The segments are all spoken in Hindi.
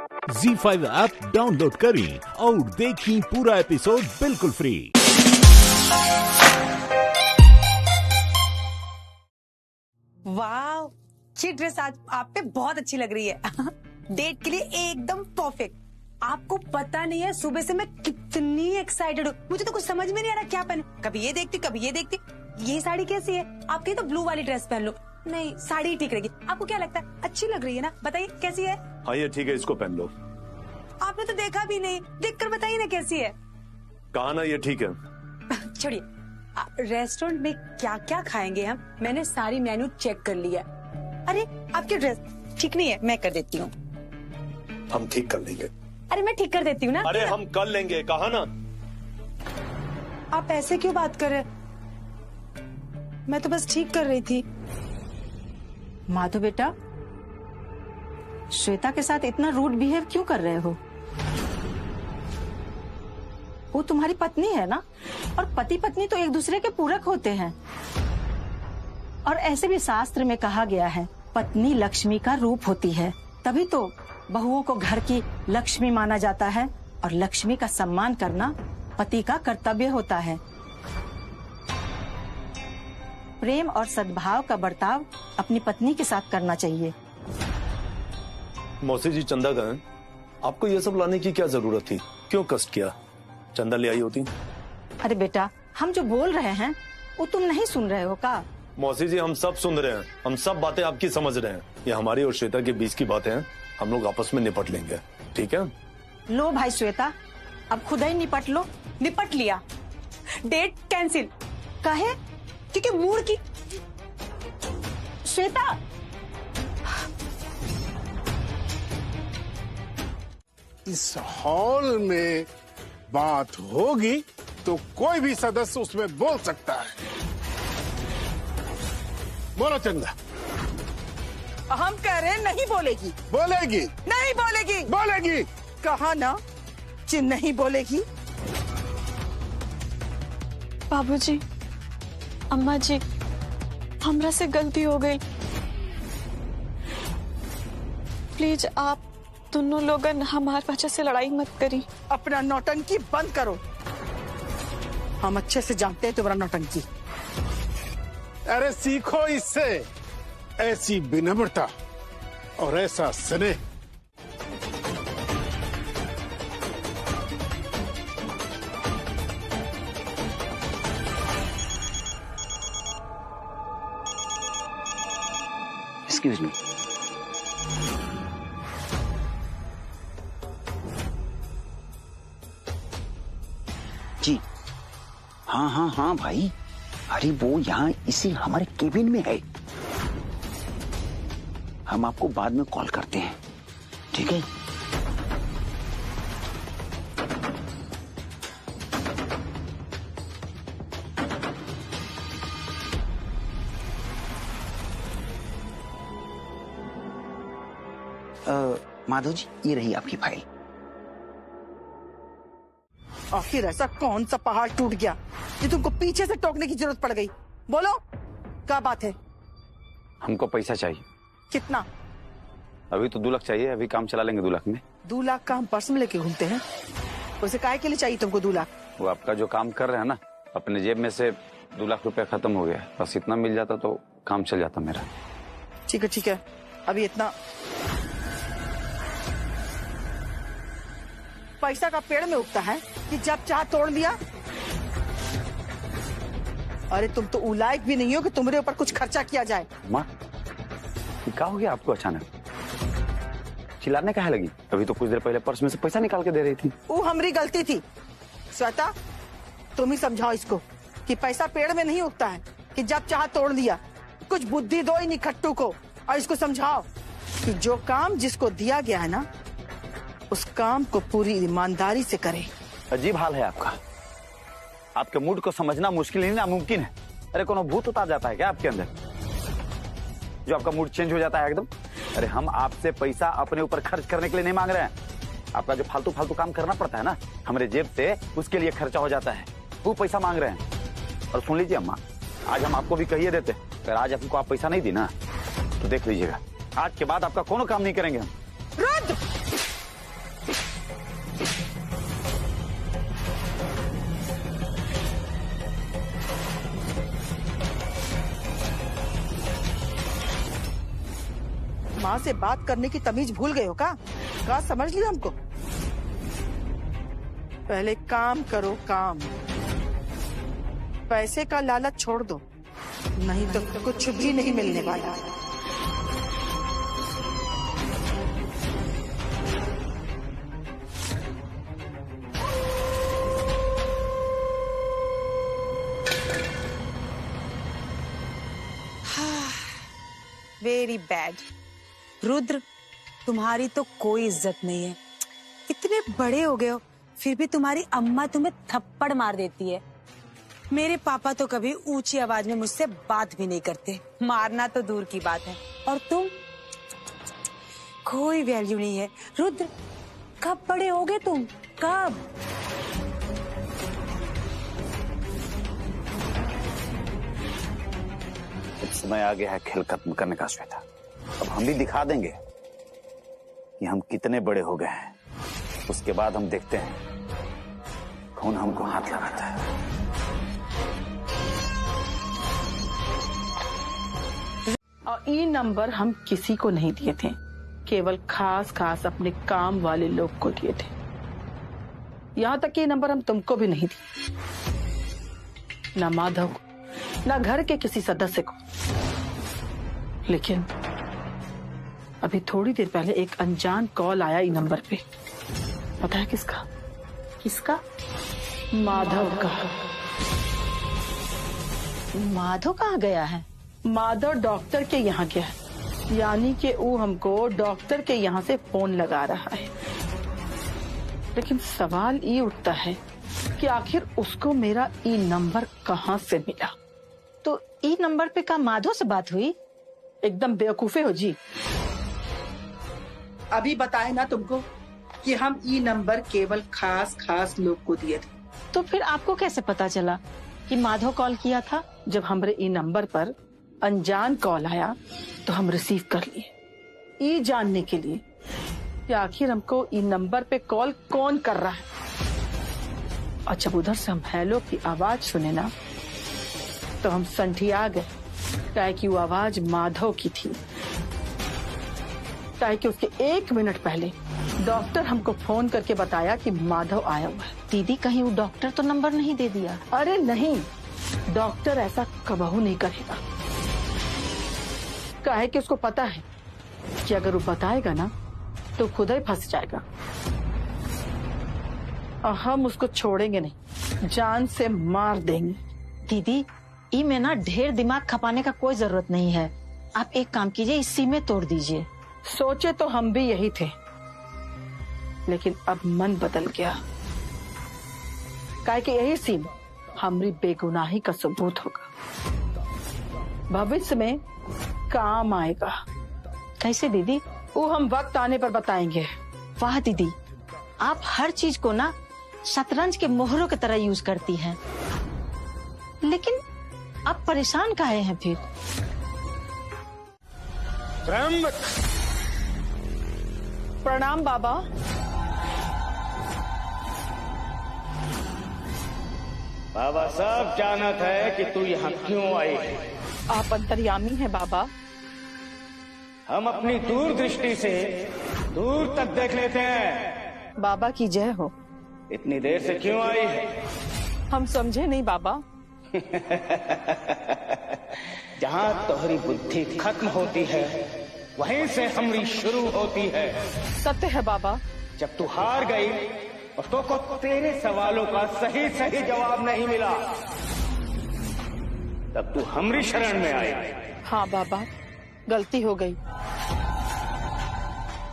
ZEE5 ऐप डाउनलोड करें और देखें पूरा एपिसोड बिल्कुल फ्री। वाह, ये ड्रेस आज आप पे बहुत अच्छी लग रही है। डेट के लिए एकदम परफेक्ट। आपको पता नहीं है सुबह से मैं कितनी एक्साइटेड हूँ। मुझे तो कुछ समझ में नहीं आ रहा क्या पहनूं। कभी ये देखती कभी ये देखती। ये साड़ी कैसी है? आप कहीं तो ब्लू वाली ड्रेस पहन लो। नहीं, साड़ी ठीक रहेगी। आपको क्या लगता है? अच्छी लग रही है ना? बताइए कैसी है? हाँ ये ठीक है, इसको पहन लो। आपने तो देखा भी नहीं, देखकर बताइए ना कैसी है। कहा ना ये ठीक है। छोड़िए, रेस्टोरेंट में क्या क्या खाएंगे हम? मैंने सारी मेन्यू चेक कर लिया। अरे आपकी ड्रेस ठीक नहीं है, मैं कर देती हूँ। हम ठीक कर लेंगे। अरे मैं ठीक कर देती हूँ ना। अरे हम कर लेंगे, कहा ना। आप ऐसे क्यों बात कर रहे? मैं तो बस ठीक कर रही थी। माधव बेटा, श्वेता के साथ इतना रूड बिहेव क्यों कर रहे हो? वो तुम्हारी पत्नी है ना, और पति पत्नी तो एक दूसरे के पूरक होते हैं। और ऐसे भी शास्त्र में कहा गया है, पत्नी लक्ष्मी का रूप होती है। तभी तो बहुओं को घर की लक्ष्मी माना जाता है, और लक्ष्मी का सम्मान करना पति का कर्तव्य होता है। प्रेम और सद्भाव का बर्ताव अपनी पत्नी के साथ करना चाहिए। मौसी जी चंदा गए, आपको ये सब लाने की क्या जरूरत थी? क्यों कष्ट किया? चंदा ले आई होती। अरे बेटा, हम जो बोल रहे हैं वो तुम नहीं सुन रहे हो का? मौसी जी हम सब सुन रहे हैं, हम सब बातें आपकी समझ रहे हैं। ये हमारी और श्वेता के बीच की बातें हैं, हम लोग आपस में निपट लेंगे, ठीक है? लो भाई श्वेता, अब खुद ही निपट लो। निपट लिया। Date cancel. काहे? क्योंकि मूड की। श्वेता, इस हॉल में बात होगी तो कोई भी सदस्य उसमें बोल सकता है। बोलो चंदा। हम कह रहे हैं नहीं बोलेगी। बोलेगी। नहीं बोलेगी। बोलेगी। कहा ना कि नहीं बोलेगी। बाबूजी, अम्मा जी, हमरा से गलती हो गई। प्लीज आप दोनों लोग हमारे वजह से लड़ाई मत करी। अपना नौटंकी बंद करो। हम अच्छे से जानते हैं तुम्हारा नौटंकी। अरे सीखो इससे, ऐसी विनम्रता और ऐसा स्नेह। Excuse me. जी हाँ हाँ हाँ भाई, अरे वो यहाँ इसी हमारे केबिन में है। हम आपको बाद में कॉल करते हैं, ठीक है? माधव जी, ये रही आपकी फाइल। आखिर ऐसा कौन सा पहाड़ टूट गया कि तुमको पीछे से टोकने की जरूरत पड़ गई? बोलो क्या बात है? हमको पैसा चाहिए। कितना? अभी तो 2 लाख चाहिए, अभी काम चला लेंगे 2 लाख में। 2 लाख का हम पर्स में लेके घूमते हैं, उसे काहे के लिए चाहिए तुमको 2 लाख? वो आपका जो काम कर रहे हैं ना, अपने जेब में से 2 लाख रुपया खत्म हो गया। बस इतना मिल जाता तो काम चल जाता मेरा। ठीक है, अभी इतना पैसा का पेड़ में उगता है कि जब चाह तोड़ लिया? अरे तुम तो उलायक भी नहीं हो कि तुम्हारे ऊपर कुछ खर्चा किया जाए। माँ, क्या हो गया आपको अचानक? चिल्लाने काहे लगी? अभी तो कुछ देर पहले पर्स में से पैसा निकाल के दे रही थी। वो हमारी गलती थी। श्वेता, तुम ही समझाओ इसको कि पैसा पेड़ में नहीं उगता है कि जब चाह तोड़ लिया। कुछ बुद्धि दो इन निखट्टू को, और इसको समझाओ कि जो काम जिसको दिया गया है ना, उस काम को पूरी ईमानदारी से करे। अजीब हाल है आपका। आपके मूड को समझना मुश्किल नहीं, नामुमकिन है। अरे कोनो भूत उतार जाता है क्या आपके अंदर, जो आपका मूड चेंज हो जाता है एकदम? अरे हम आपसे पैसा अपने ऊपर खर्च करने के लिए नहीं मांग रहे हैं। आपका जो फालतू फालतू काम करना पड़ता है ना हमारे जेब से, उसके लिए खर्चा हो जाता है, वो पैसा मांग रहे हैं। और सुन लीजिए अम्मा, आज हम आपको भी कहिए देते, अगर आज आपको आप पैसा नहीं दी ना तो देख लीजिएगा, आज के बाद आपका कोनो काम नहीं करेंगे हम। रुद! माँ से बात करने की तमीज भूल गए हो का समझ लिया हमको? पहले काम करो, काम। पैसे का लालच छोड़ दो, नहीं तो कुछ भी नहीं मिलने वाला। Very bad. रुद्र, तुम्हारी तो कोई इज्जत नहीं है। इतने बड़े हो गए हो, फिर भी तुम्हारी अम्मा तुम्हें थप्पड़ मार देती है। मेरे पापा तो कभी ऊंची आवाज में मुझसे बात भी नहीं करते, मारना तो दूर की बात है। और तुम, कोई वैल्यू नहीं है। रुद्र, कब बड़े होगे तुम, कब? समय आ गया है खेल खत्म करने का श्वेता। अब हम भी दिखा देंगे कि हम कितने बड़े हो गए हैं। उसके बाद हम देखते हैं कौन हमको हाथ लगाता है। और ये नंबर हम किसी को नहीं दिए थे, केवल खास अपने काम वाले लोग को दिए थे। यहाँ तक ये नंबर हम तुमको भी नहीं दिए, ना माधव को, ना घर के किसी सदस्य को। लेकिन अभी थोड़ी देर पहले एक अनजान कॉल आया इस नंबर पे। पता है किसका? किसका? माधव का। माधव कहाँ गया है? माधव डॉक्टर के यहाँ गया है, यानी कि वो हमको डॉक्टर के यहाँ से फोन लगा रहा है। लेकिन सवाल ये उठता है कि आखिर उसको मेरा ई नंबर कहाँ से मिला? तो ई नंबर पे का माधव से बात हुई? एकदम बेवकूफे हो जी। अभी बताए ना तुमको कि हम ई नंबर केवल खास लोग को दिए थे। तो फिर आपको कैसे पता चला कि माधव कॉल किया था? जब हमारे ई नंबर पर अनजान कॉल आया तो हम रिसीव कर लिए, ये जानने के लिए कि आखिर हमको ई नंबर पे कॉल कौन कर रहा है। और जब उधर से हम हेलो की आवाज सुने ना, तो हम संठिया गए, क्या कि वो आवाज माधव की थी। क्या कि उसके 1 मिनट पहले डॉक्टर हमको फोन करके बताया कि माधव आया हुआ है। दीदी, कहीं वो डॉक्टर तो नंबर नहीं दे दिया? अरे नहीं, डॉक्टर ऐसा कबहू नहीं करेगा। क्या है कि उसको पता है कि अगर वो बताएगा ना तो खुद ही फंस जाएगा, और हम उसको छोड़ेंगे नहीं, जान से मार देंगे। दीदी, ई में ना ढेर दिमाग खपाने का कोई जरूरत नहीं है। आप एक काम कीजिए, इसी में तोड़ दीजिए। सोचे तो हम भी यही थे, लेकिन अब मन बदल गया। काहे कि यही सीन हमारी बेगुनाही का सबूत होगा, भविष्य में काम आएगा। कैसे दीदी? वो हम वक्त आने पर बताएंगे। वाह दीदी, आप हर चीज को ना शतरंज के मोहरों की तरह यूज करती हैं। लेकिन आप परेशान काहे हैं फिर? प्रणाम बाबा। बाबा सब जानत है कि तू यहाँ क्यों आई है। आप अंतर्यामी हैं बाबा। हम अपनी दूरदृष्टि से दूर तक देख लेते हैं। बाबा की जय हो। इतनी देर से क्यों आई है? हम समझे नहीं बाबा। जहाँ तोहरी बुद्धि खत्म होती है, वहीं से हमारी शुरू होती है। सत्य है बाबा। जब तू हार गई और तो को तेरे सवालों का सही जवाब नहीं मिला, तब तू हमारी शरण में आई। हाँ बाबा, गलती हो गई,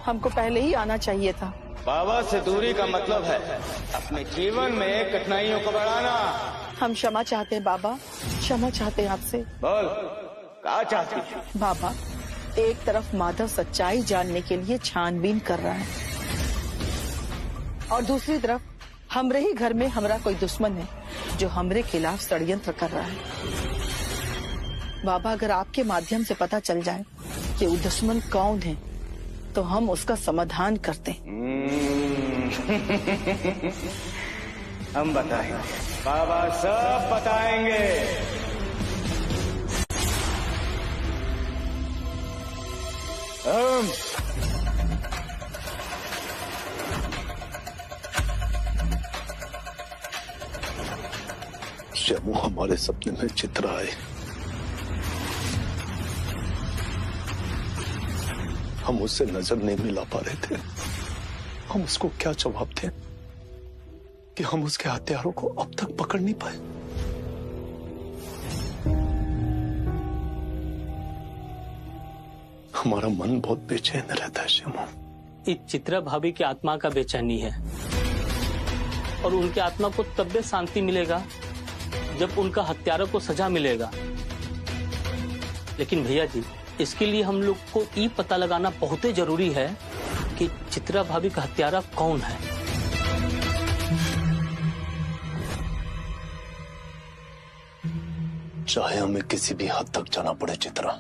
हमको पहले ही आना चाहिए था। बाबा से दूरी का मतलब है अपने जीवन में कठिनाइयों को बढ़ाना। हम क्षमा चाहते हैं बाबा, क्षमा चाहते हैं आपसे। बोल, क्या चाहती? बाबा, एक तरफ माधव सच्चाई जानने के लिए छानबीन कर रहा है, और दूसरी तरफ हमरे ही घर में हमारा कोई दुश्मन है जो हमरे खिलाफ षड्यंत्र कर रहा है। बाबा, अगर आपके माध्यम से पता चल जाए कि वो दुश्मन कौन है, तो हम उसका समाधान करते हैं। हम बताएंगे बाबा, सब बताएंगे। शमू हमारे सपने में चित्रा आए। हम उससे नजर नहीं मिला पा रहे थे। हम उसको क्या जवाब दें कि हम उसके हत्यारों को अब तक पकड़ नहीं पाए। हमारा मन बहुत बेचैन रहता है शमू। इस चित्रा भाभी की आत्मा का बेचैनी है और उनकी आत्मा को तब भी शांति मिलेगा जब उनका हत्यारों को सजा मिलेगा। लेकिन भैया जी, इसके लिए हम लोग को ये पता लगाना बहुत ही जरूरी है कि चित्रा भाभी का हत्यारा कौन है। चाहे हमें किसी भी हद तक जाना पड़े चित्रा,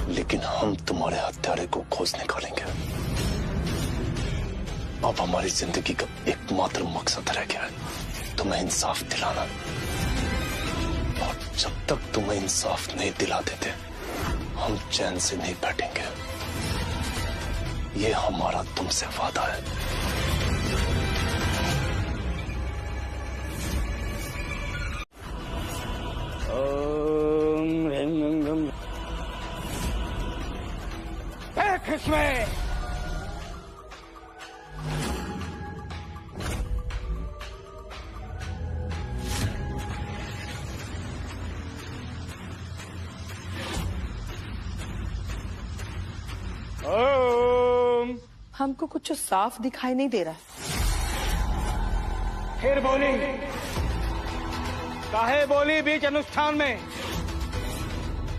लेकिन हम तुम्हारे हत्यारे को खोज निकालेंगे। अब हमारी जिंदगी का एकमात्र मकसद रह गया है तुम्हें इंसाफ दिलाना। और जब तक तुम्हें इंसाफ नहीं दिला देते हम चैन से नहीं बैठेंगे। ये हमारा तुमसे वादा है। ओम ह्रीं गं फेंक इसमें। ओम। हमको कुछ साफ दिखाई नहीं दे रहा है। फिर बोली काहे बोली बीच अनुष्ठान में?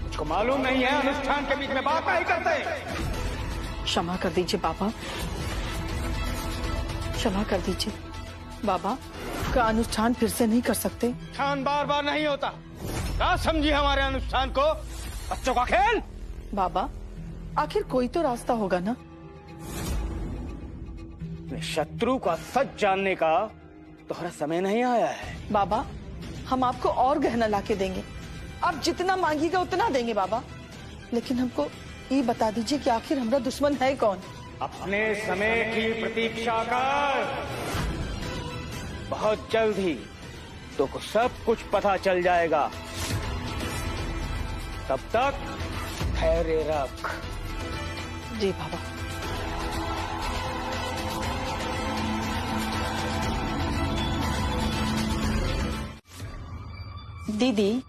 मुझको मालूम नहीं है अनुष्ठान के बीच में बात नहीं करते। क्षमा कर दीजिए बाबा, क्षमा कर दीजिए बाबा। का अनुष्ठान फिर से नहीं कर सकते? अनुष्ठान बार बार नहीं होता। क्या समझी हमारे अनुष्ठान को? बच्चों का खेल? बाबा आखिर कोई तो रास्ता होगा ना। शत्रु का सच जानने का तुम्हारा समय नहीं आया है। बाबा हम आपको और गहना लाके देंगे, आप जितना मांगिएगा उतना देंगे बाबा। लेकिन हमको ये बता दीजिए कि आखिर हमारा दुश्मन है कौन? अपने समय की प्रतीक्षा कर, बहुत जल्द ही तो को सब कुछ पता चल जाएगा। तब तक धैर्य रख। जी बाबा। दीदी,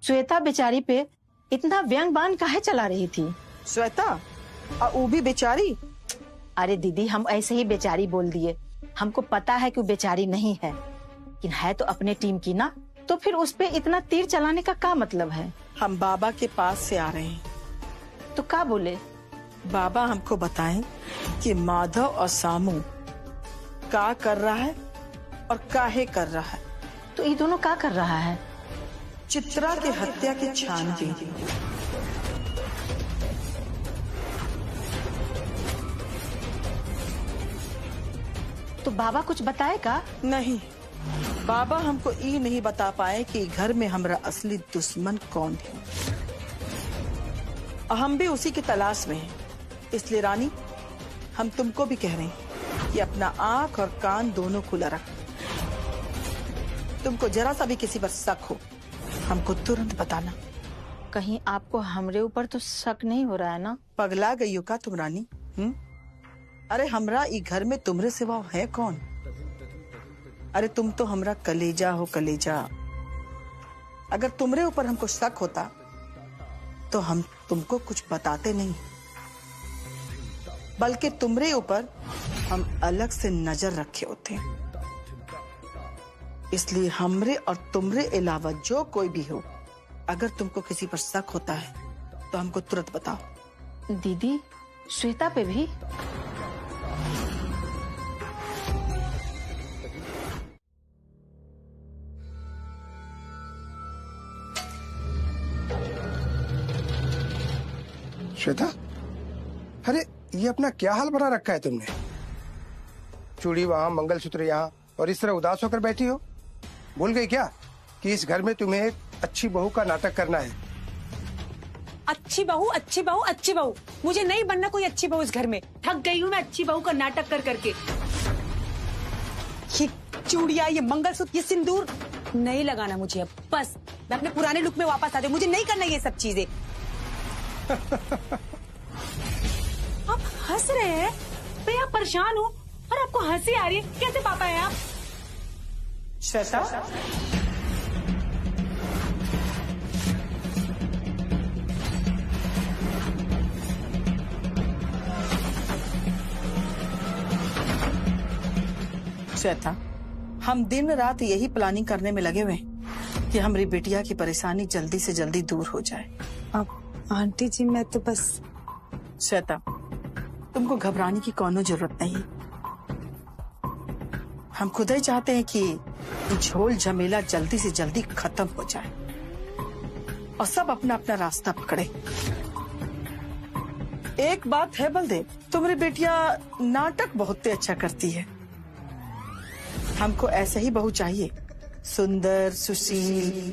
श्वेता बेचारी पे इतना व्यंग बाण काहे चला रही थी? श्वेता और वो भी बेचारी? अरे दीदी, हम ऐसे ही बेचारी बोल दिए। हमको पता है कि वो बेचारी नहीं है, लेकिन है तो अपने टीम की ना, तो फिर उस पे इतना तीर चलाने का क्या मतलब है? हम बाबा के पास से आ रहे हैं। तो क्या बोले? बाबा हमको बताएं कि माधव और सामू क्या कर रहा है और काहे कर रहा है। तो ये दोनों क्या कर रहा है? चित्रा की हत्या की छानबीन। तो बाबा कुछ बताएगा? नहीं, बाबा हमको ये नहीं बता पाए कि घर में हमारा असली दुश्मन कौन है। और हम भी उसी की तलाश में हैं। इसलिए रानी, हम तुमको भी कह रहे हैं कि अपना आंख और कान दोनों खुला रख। तुमको जरा सा भी किसी पर शक हो, हमको तुरंत बताना। कहीं आपको हमरे ऊपर तो शक नहीं हो रहा है ना? पगला गई हो का तुम रानी? अरे हमरा ई घर में तुमरे सिवा है कौन? अरे तुम तो हमरा कलेजा हो, कलेजा। अगर तुमरे ऊपर हमको शक होता तो हम तुमको कुछ बताते नहीं, बल्कि तुमरे ऊपर हम अलग से नजर रखे होते। इसलिए हमरे और तुमरे अलावा जो कोई भी हो, अगर तुमको किसी पर शक होता है तो हमको तुरंत बताओ। दीदी, श्वेता पे भी? श्वेता, अरे ये अपना क्या हाल बना रखा है तुमने? चूड़ी वहाँ, मंगलसूत्र यहाँ, और इस तरह उदास होकर बैठी हो। भूल गई क्या कि इस घर में तुम्हें एक अच्छी बहू का नाटक करना है? अच्छी बहू अच्छी बहू अच्छी बहू, मुझे नहीं बनना कोई अच्छी बहू इस घर में। थक गई हूँ मैं अच्छी बहू का नाटक कर करके। ये चूड़िया, ये मंगलसूत्र, ये सिंदूर नहीं लगाना मुझे अब। बस मैं अपने पुराने लुक में वापस आ जाऊँ, मुझे नहीं करना ये सब चीजें। आप हंस रहे हैं, मैं आप परेशान हूँ और आपको हंसी आ रही है। कैसे पापा है आप? श्वेता, श्वेता, हम दिन रात यही प्लानिंग करने में लगे हुए हैं कि हमारी बिटिया की परेशानी जल्दी से जल्दी दूर हो जाए। अब आंटी जी मैं तो बस। श्वेता, तुमको घबराने की कोनो जरूरत नहीं। हम खुद ही चाहते हैं कि झोल झमेला जल्दी से जल्दी खत्म हो जाए और सब अपना अपना रास्ता पकड़े। एक बात है बलदेव, तुम्हारी बेटिया नाटक बहुत अच्छा करती है। हमको ऐसे ही बहू चाहिए, सुंदर सुशील।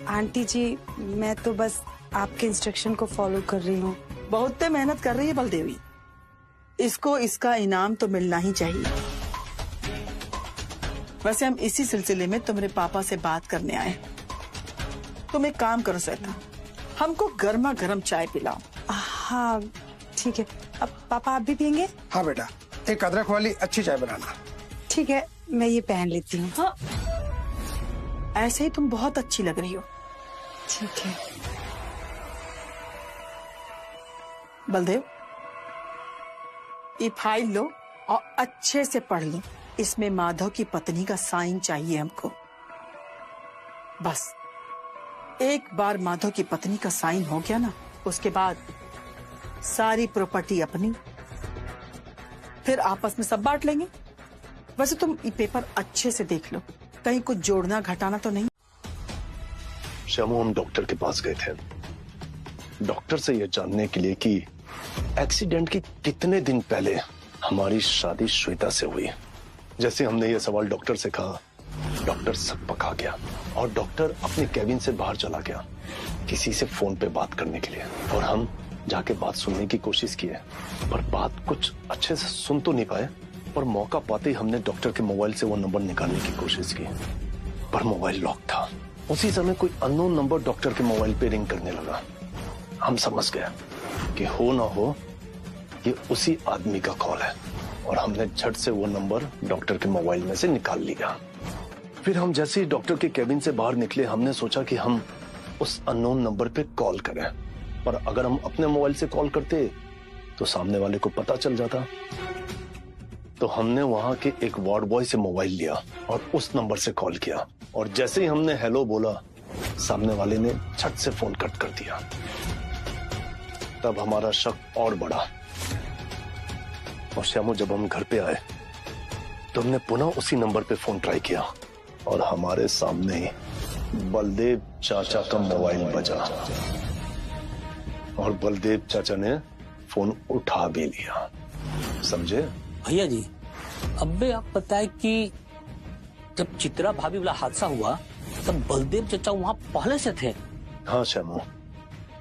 आंटी जी मैं तो बस आपके इंस्ट्रक्शन को फॉलो कर रही हूँ। बहुत मेहनत कर रही है बलदेवी, इसको इसका इनाम तो मिलना ही चाहिए। वैसे हम इसी सिलसिले में तुम्हारे पापा से बात करने आए। तुम एक काम करो श्वेता, हमको गर्मा गर्म चाय पिलाओ। हाँ ठीक है। अब पापा आप भी पियेंगे? हाँ बेटा, एक अदरक वाली अच्छी चाय बनाना। ठीक है, मैं ये पहन लेती हूँ। हाँ, ऐसे ही तुम बहुत अच्छी लग रही हो। ठीक है। बलदेव, ये फाइल लो और अच्छे से पढ़ लो। इसमें माधव की पत्नी का साइन चाहिए हमको। बस एक बार माधव की पत्नी का साइन हो गया ना, उसके बाद सारी प्रॉपर्टी अपनी, फिर आपस में सब बांट लेंगे। वैसे तुम ये पेपर अच्छे से देख लो, कहीं कुछ जोड़ना घटाना तो नहीं। श्यामू, हम डॉक्टर के पास गए थे, डॉक्टर से यह जानने के लिए कि एक्सीडेंट के कितने दिन पहले हमारी शादी श्वेता से हुई। जैसे हमने ये सवाल डॉक्टर से कहा, डॉक्टर सब पका गया और डॉक्टर अपने कैबिन से बाहर चला गया किसी से फोन पे बात करने के लिए। और हम जाके बात सुनने की कोशिश की है, पर बात कुछ अच्छे से सुन तो नहीं पाए। पर मौका पाते ही हमने डॉक्टर के मोबाइल से वो नंबर निकालने की कोशिश की, पर मोबाइल लॉक था। उसी समय कोई अननोन नंबर डॉक्टर के मोबाइल पे रिंग करने लगा। हम समझ गए कि हो ना हो ये उसी आदमी का कॉल है, और हमने झट से वो नंबर डॉक्टर के मोबाइल में से निकाल लिया। फिर हम जैसे ही डॉक्टर के कैबिन से बाहर निकले, हमने सोचा कि हम उस अननोन नंबर पे कॉल करें, पर अगर हम अपने मोबाइल से कॉल करते तो सामने वाले को पता चल जाता। तो हमने वहां के एक वार्ड बॉय से मोबाइल लिया और उस नंबर से कॉल किया, और जैसे ही हमने हेलो बोला, सामने वाले ने झट से फोन कट कर दिया। तब हमारा शक और बढ़ा, और श्यामू जब हम घर पे आए तो हमने पुनः उसी नंबर पे फोन ट्राई किया, और हमारे सामने ही बलदेव चाचा का मोबाइल बजा, और बलदेव चाचा ने फोन उठा भी लिया। समझे भैया जी? अब भी आप बताएं कि जब चित्रा भाभी वाला हादसा हुआ तब बलदेव चाचा वहाँ पहले से थे? हाँ श्यामू,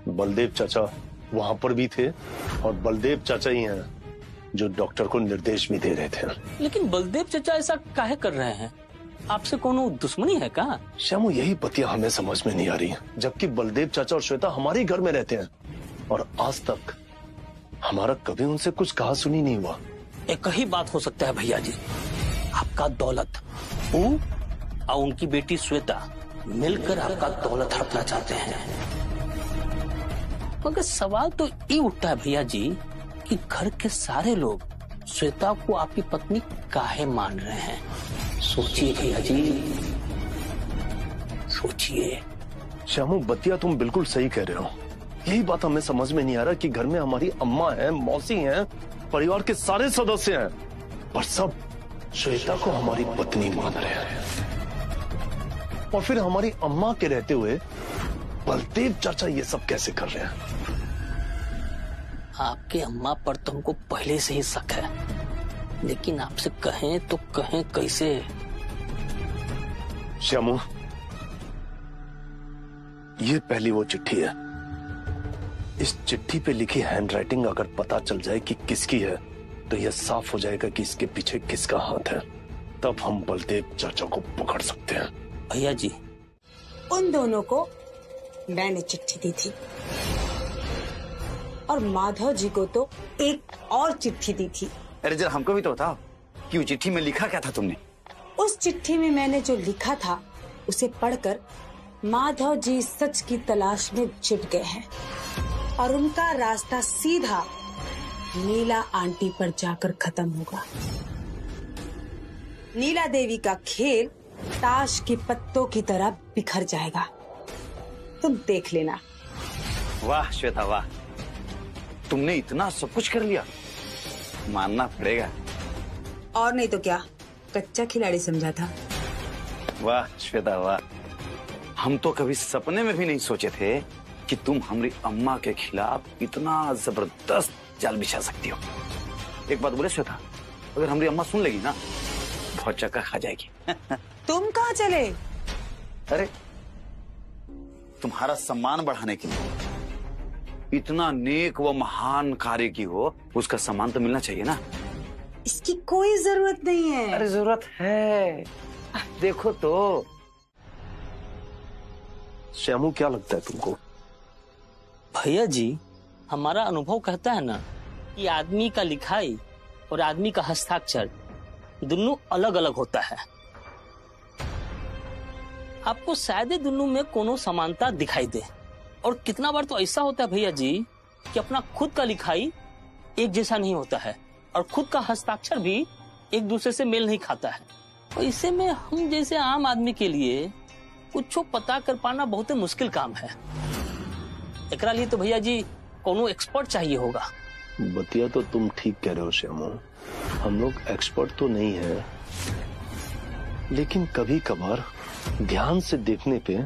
बलदेव चाचा वहां पर भी थे, और बलदेव चाचा ही हैं जो डॉक्टर को निर्देश भी दे रहे थे। लेकिन बलदेव चाचा ऐसा काहे कर रहे हैं? आपसे कोनो दुश्मनी है क्या? श्यामू, यही बतिया हमें समझ में नहीं आ रही, जबकि बलदेव चाचा और श्वेता हमारे ही घर में रहते हैं, और आज तक हमारा कभी उनसे कुछ कहा सुनी नहीं हुआ। एक ही बात हो सकता है भैया जी, आपका दौलत, वो और उनकी बेटी श्वेता मिलकर आपका दौलत हड़पना चाहते हैं। मगर सवाल तो ये उठता है भैया जी कि घर के सारे लोग श्वेता को आपकी पत्नी काहे मान रहे हैं? सोचिए भैया जी, सोचिए। श्यामू, बतिया तुम बिल्कुल सही कह रहे हो। यही बात हमें समझ में नहीं आ रहा कि घर में हमारी अम्मा है, मौसी हैं, परिवार के सारे सदस्य हैं, पर सब श्वेता को हमारी पत्नी मान रहे हैं। और फिर हमारी अम्मा के रहते हुए बलदेव चाचा ये सब कैसे कर रहे हैं? आपके अम्मा पर तो हमको पहले से ही शक है, लेकिन आपसे कहें तो कहें कैसे? श्यामू, ये पहली वो चिट्ठी है। इस चिट्ठी पे लिखी हैंडराइटिंग अगर पता चल जाए कि किसकी है तो यह साफ हो जाएगा कि इसके पीछे किसका हाथ है। तब हम बलदेव चाचा को पकड़ सकते हैं। भैया जी, उन दोनों को मैंने चिट्ठी दी थी और माधव जी को तो एक और चिट्ठी दी थी। अरे जरा हमको भी तो बताओ कि वो चिट्ठी में लिखा क्या था तुमने? उस चिट्ठी में मैंने जो लिखा था उसे पढ़कर माधव जी सच की तलाश में जुट गए हैं और उनका रास्ता सीधा नीला आंटी पर जाकर खत्म होगा। नीला देवी का खेल ताश की पत्तों की तरह बिखर जाएगा, तुम देख लेना। वाह श्वेता वाह, तुमने इतना सब कुछ कर लिया, मानना पड़ेगा। और नहीं तो क्या, कच्चा खिलाड़ी समझा था। वाह श्वेता वाह, हम तो कभी सपने में भी नहीं सोचे थे कि तुम हमारी अम्मा के खिलाफ इतना जबरदस्त जाल बिछा सकती हो। एक बात बोले श्वेता, अगर हमारी अम्मा सुन लेगी ना बहुत चक्कर खा जाएगी। तुम कहाँ चले? अरे तुम्हारा सम्मान बढ़ाने के लिए, इतना नेक व महान कार्य की हो, उसका सम्मान तो मिलना चाहिए ना। इसकी कोई जरूरत नहीं है। अरे जरूरत है, देखो तो। श्यामू क्या लगता है तुमको? भैया जी, हमारा अनुभव कहता है ना कि आदमी का लिखाई और आदमी का हस्ताक्षर दोनों अलग अलग होता है। आपको शायद ही दोनों में कोनो समानता दिखाई दे। और कितना बार तो ऐसा होता है भैया जी कि अपना खुद का लिखाई एक जैसा नहीं होता है और खुद का हस्ताक्षर भी एक दूसरे से मेल नहीं खाता है। और इसे में हम जैसे आम आदमी के लिए कुछ पता कर पाना बहुत ही मुश्किल काम है। एकरा लिए तो भैया जी कोनो एक्सपर्ट चाहिए होगा। बतिया तो तुम ठीक कह रहे हो श्यामू, हम लोग एक्सपर्ट तो नहीं है, लेकिन कभी कभार ध्यान से देखने पे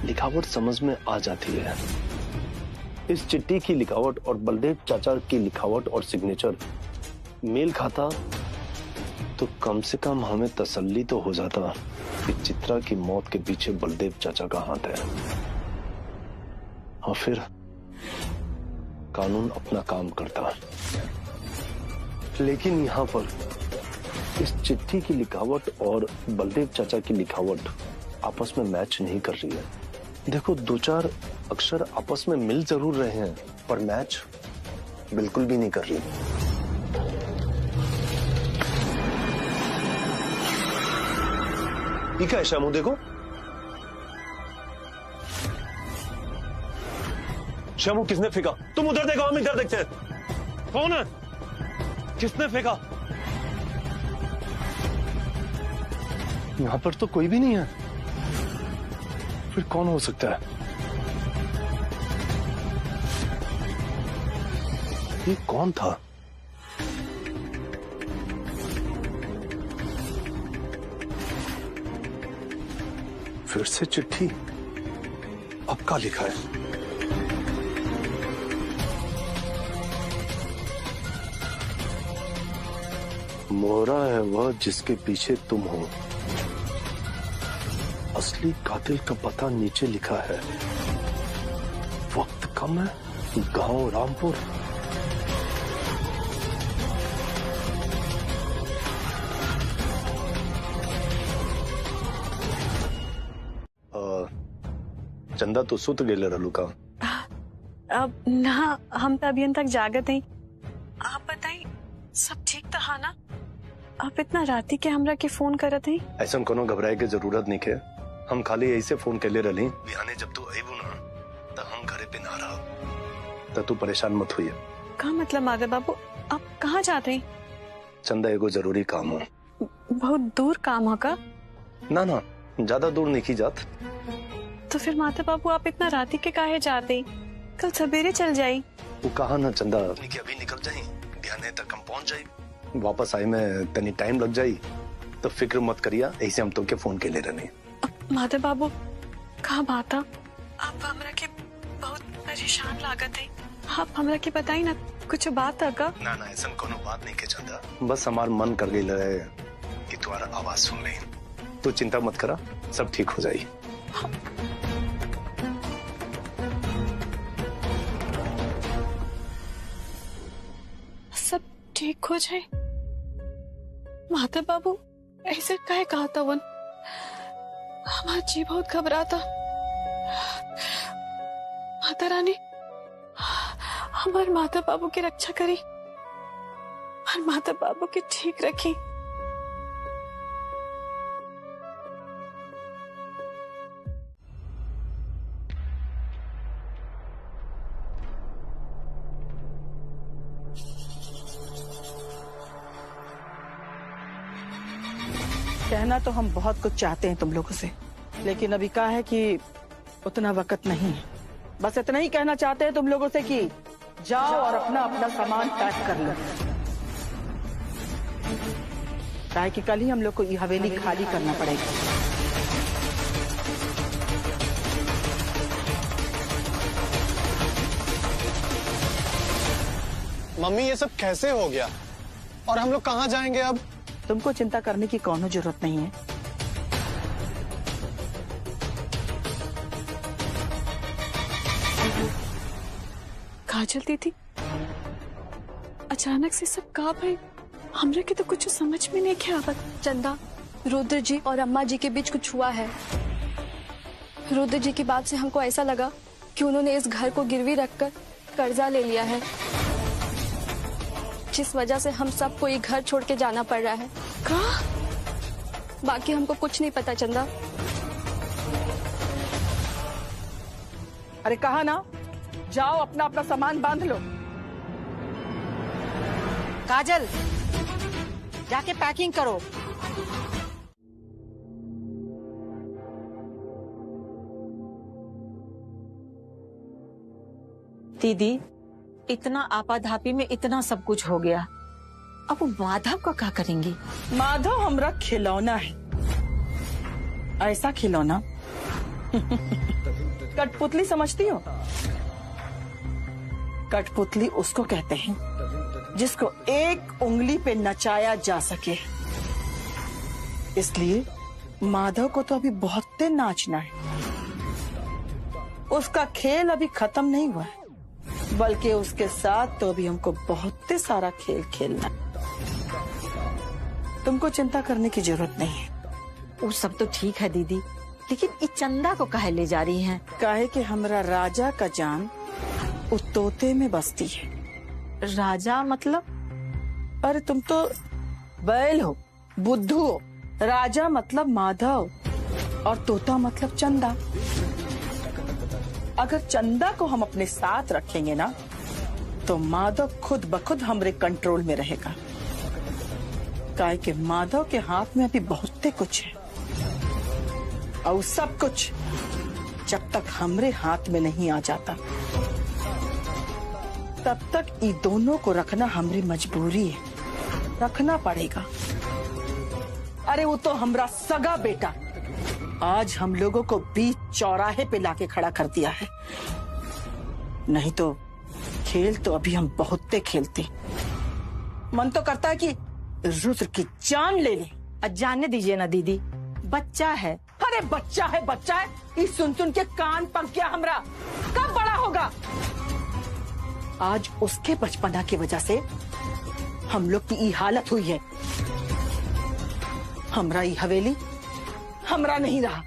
लिखावट समझ में आ जाती है। इस चिट्ठी की लिखावट और बलदेव चाचा की लिखावट और सिग्नेचर मेल खाता तो कम से कम हमें तसल्ली तो हो जाता कि चित्रा की मौत के पीछे बलदेव चाचा का हाथ है। और फिर कानून अपना काम करता। लेकिन यहाँ पर इस चिट्ठी की लिखावट और बलदेव चाचा की लिखावट आपस में मैच नहीं कर रही है। देखो, दो चार अक्षर आपस में मिल जरूर रहे हैं पर मैच बिल्कुल भी नहीं कर रही। ये क्या है श्यामू? देखो श्यामू, किसने फेंका? तुम उधर देखो, हम इधर देखते हैं। कौन है? किसने फेंका? यहां पर तो कोई भी नहीं है, फिर कौन हो सकता है? ये कौन था? फिर से चिट्ठी। अब क्या लिखा है? मोहरा है वह जिसके पीछे तुम हो, असली कातिल का पता नीचे लिखा है। वक्त कम है, गांव रामपुर। चंदा तो सुत गेले रहलू का? अब ना, हम तो अभी तक जागत हैं। आप बताइए, सब ठीक तो है ना? आप इतना राती के हमरा के फोन करत हैं? ऐसा कोनो घबराए के जरूरत नहीं है। हम खाली ऐसे फोन के ले रही बिहाने जब तू आईबू ना तो हम घरे पे ना रहा, तो तू परेशान मत हुई। का मतलब माधव बाबू, आप कहाँ जाते हैं? चंदा, एगो जरूरी काम हो। बहुत दूर काम हो का? ना ना, ज्यादा दूर नहीं की जात। तो फिर माधव बाबू आप इतना राती के काहे जाते? कल सवेरे चल जाई। वो कहा ना चंदा, अभी निकल जाये, बिहाने तक हम पहुंच जाये, वापस आए में तनी टाइम लग जाये, तो फिक्र मत करिया। ऐसे हम तो के फोन के ले रहे। माधव बाबू, कहाँ बात है? आप हमरा के बहुत परेशान लागत है। आप हमरा के बताई ना, कुछ बात है का? ना ना, ऐसा कोनो बात नहीं के चंदा, बस हमार मन कर गई रहे कि तुम्हारा आवाज सुन ले। तो चिंता मत करा, सब ठीक हो जाये। सब ठीक हो जाए। माता बाबू ऐसे काहे कहा था वन, हमारा जी बहुत घबराता। माता रानी हमारे माता बाबू की रक्षा करी और माता बाबू की ठीक रखी। कहना तो हम बहुत कुछ चाहते हैं तुम लोगों से, लेकिन अभी कहा है कि उतना वक्त नहीं है। बस इतना ही कहना चाहते हैं तुम लोगों से कि जाओ और अपना अपना सामान पैक कर लो, काहे कि कल ही हम लोग को ये हवेली खाली करना पड़ेगा। मम्मी ये सब कैसे हो गया और हम लोग कहाँ जाएंगे अब? तुमको चिंता करने की कोनो जरूरत नहीं है। काजल दीदी अचानक से सब कहा भाई, हमरे के तो कुछ समझ में नहीं क्या आवत। चंदा, रुद्र जी और अम्मा जी के बीच कुछ हुआ है। रुद्र जी की बात से हमको ऐसा लगा कि उन्होंने इस घर को गिरवी रखकर कर्जा ले लिया है, जिस वजह से हम सबको ये घर छोड़ के जाना पड़ रहा है। कहा? बाकी हमको कुछ नहीं पता चंदा। अरे कहा ना, जाओ अपना अपना सामान बांध लो। काजल, जाके पैकिंग करो। दीदी, इतना आपाधापी में इतना सब कुछ हो गया, अब वो माधव का क्या करेंगी? माधव हमरा खिलौना है, ऐसा खिलौना कठपुतली समझती हो? कठपुतली उसको कहते हैं जिसको एक उंगली पे नचाया जा सके। इसलिए माधव को तो अभी बहुत नाचना है। उसका खेल अभी खत्म नहीं हुआ है, बल्कि उसके साथ तो अभी हमको बहुत सारा खेल खेलना है। तुमको चिंता करने की जरूरत नहीं है। वो सब तो ठीक है दीदी, लेकिन इस चंदा को काहे ले जा रही हैं? काहे कि हमरा राजा का जान उस तोते में बसती है। राजा मतलब? अरे तुम तो बैल हो, बुद्धू हो। राजा मतलब माधव और तोता मतलब चंदा। अगर चंदा को हम अपने साथ रखेंगे ना, तो माधव खुद ब खुद हमरे कंट्रोल में रहेगा। काहे कि माधव के हाथ में अभी बहुत कुछ है, और सब कुछ जब तक हमरे हाथ में नहीं आ जाता, तब तक ये दोनों को रखना हमारी मजबूरी है। रखना पड़ेगा। अरे वो तो हमरा सगा बेटा आज हम लोगों को बीच चौराहे पे लाके खड़ा कर दिया है, नहीं तो खेल तो अभी हम बहुत खेलते। मन तो करता है कि रुद्र की जान ले ले। जाने दीजिए ना दीदी, बच्चा है। अरे बच्चा है बच्चा है, इस सुन के कान पक गया हमरा। कब बड़ा होगा? आज उसके बचपना की वजह से हम लोग की ये हालत हुई है। हमरा ये हवेली हमरा नहीं रहा।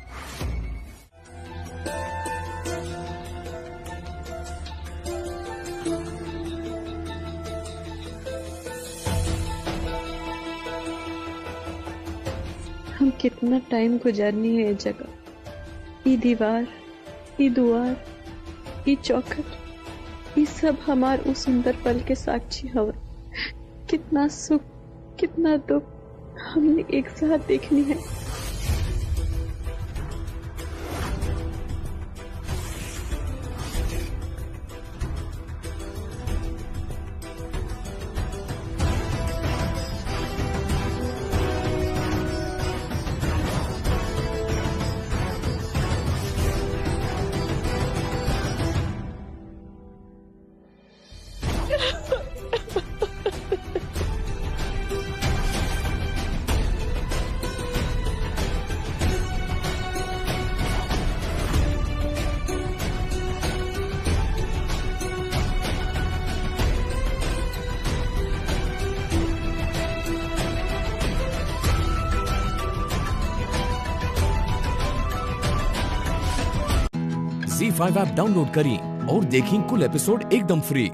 हम कितना टाइम गुजारनी है ये जगह, ये दीवार, ये दुआर, ये चौखट, ये सब हमार उस सुंदर पल के साक्षी हवा। कितना सुख, कितना दुख हमने एक साथ देखनी है। ZEE5 ऐप डाउनलोड करें और देखें कुल एपिसोड एकदम फ्री।